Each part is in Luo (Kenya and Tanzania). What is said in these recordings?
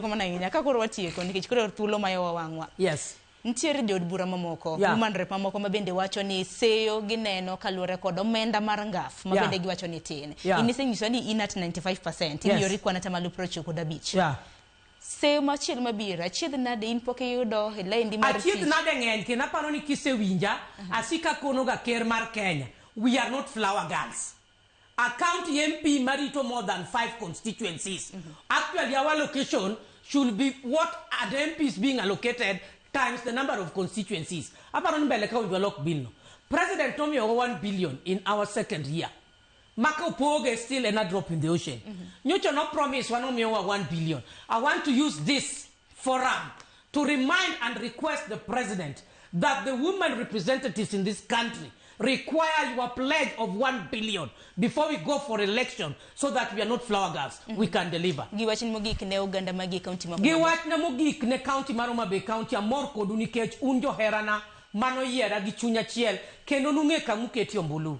Kamana inya ka koro watieko nikech koro thuolo mayo wangwa. Yes. Ntiere jod bura mamoko, human rep mamoko mabende wacho ni seyo gineno kaluore kod omenda mar ngaf mabende giwacho ni tin. Inisenyiso ni in at 95%, in yori kwana tamalo procho kod abich. Seyo machiel mabira, achiedh nade in poke yudo lendi mar tich. Achiedh nade ng'eny kendo aparo ni kisewinja asika kono ga ker mar Kenya. We are not flower girls. A county MP marito more than 5 constituencies. Actually, our location should be what are the MPs being allocated times the number of constituencies. President told me over 1 billion in our second year. Mako Poge is still a drop in the ocean. You not promise 1 billion. I want to use this forum to remind and request the president that the women representatives in this country require your pledge of 1 billion before we go for election so that we are not flower girls. We can deliver. Giwachin mogik ne Uganda magi county ma. Giwach na mogik ne county mar Homa Bay county amor kodu nikech unjo herana mano yiera gi chunya chiel kendo nung'e kamu keti ombulu.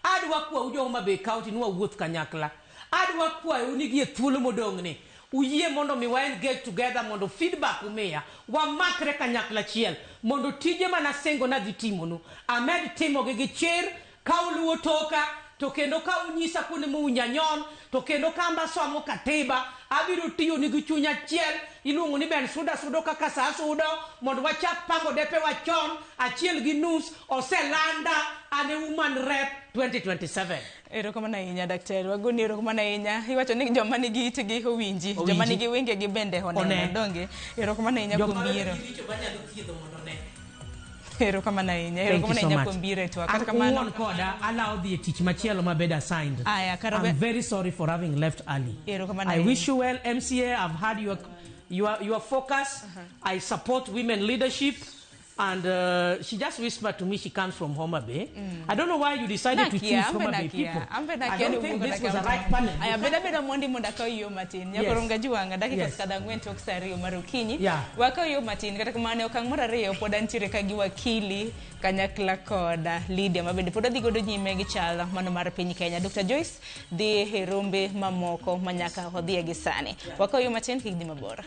Adwa kwa ujo Homa Bay county nuwa wuoth kanyakla. Adwa kwa unigi thuolo modong'ne. Uye mondo mi wa engage together mondo feedback umeya wa makre kanyakla chiel mondo tije mana sengo na dhitimonu amed timo gi chir ka uluwo toka to kendo ka unyisa kuonde munyanyon to kendo kamba somo katiba abiro tiyo ni gi chunya chiel iluongo ni ben suda sudo kaka sa sudo mondo wachak pango depe wachon achiel gi nus oselanda ane woman rep 2027. Erokamana inya daktari wagoni erokamana inya iwacho ni joma nigi itgi owinji joma nigi wenge gi bende honene donge erokamana inya kumbiro erokamana inya kumbiro to kata kamano koda allow the teach machielo mabeda signed. I'm very sorry for having left early. I wish you well, MCA. I've had your focus. I support women leadership. And she just whispered to me she comes from Homa Bay. I don't know why you decided to choose Homa Bay people. I don't think this was the right panel. I beda mondi mondaka yo Martin. Nyakoronga juanga dakika skada ngwen tok sari marukinyi. Waka yo Martin kata kamane okang marariyo pod antire ka gi wakili kanyakla koda Lydia mabende pod adhi godo nyime gi chala mano mar piny Kenya. Dr. Joyce dhi herombe mamoko manyaka odhi gi sani. Waka yo Martin kigdi mabora.